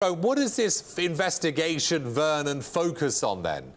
So what does this investigation, Vernon, focus on then?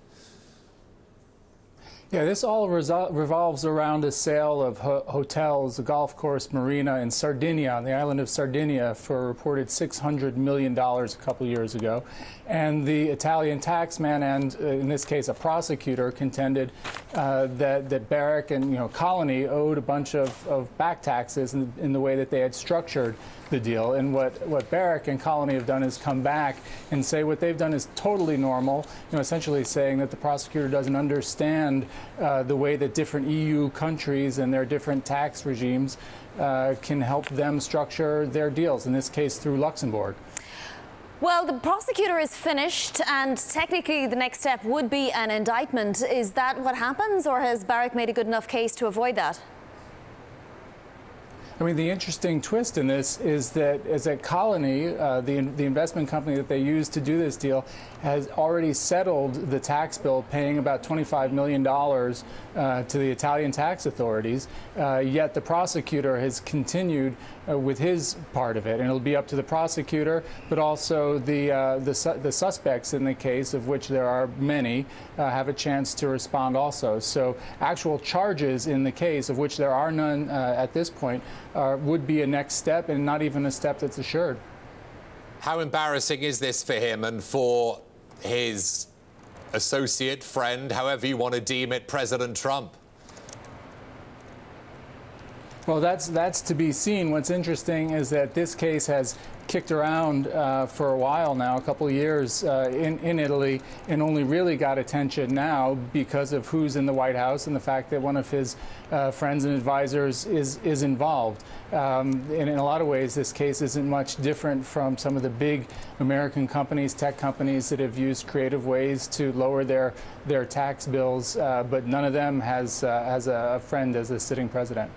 Yeah, this all revolves around a sale of hotels, a golf course, marina in Sardinia, on the island of Sardinia, for a reported $600 million a couple years ago. And the Italian taxman, and in this case a prosecutor, contended that Barrack and Colony owed a bunch of back taxes in the way that they had structured the deal. And what Barrack and Colony have done is come back and say what they've done is totally normal, essentially saying that the prosecutor doesn't understand the way that different EU countries and their different tax regimes can help them structure their deals, in this case through Luxembourg. Well, the prosecutor is finished, and technically the next step would be an indictment. Is that what happens, or has Barrack made a good enough case to avoid that? I mean, the interesting twist in this is that Colony, the investment company that they used to do this deal, has already settled the tax bill, paying about $25 million to the Italian tax authorities. Yet the prosecutor has continued with his part of it, and it'll be up to the prosecutor, but also the suspects in the case, of which there are many, have a chance to respond also. So actual charges in the case, of which there are none at this point, would be a next step, and not even a step that's assured. How embarrassing is this for him and for his associate, friend, however you want to deem it, President Trump? Well, that's to be seen. What's interesting is that this case has kicked around for a while now, a couple of years in Italy, and only really got attention now because of who's in the White House and the fact that one of his friends and advisors is involved. And in a lot of ways, this case isn't much different from some of the big American companies, tech companies, that have used creative ways to lower their tax bills, but none of them has a friend as a sitting president.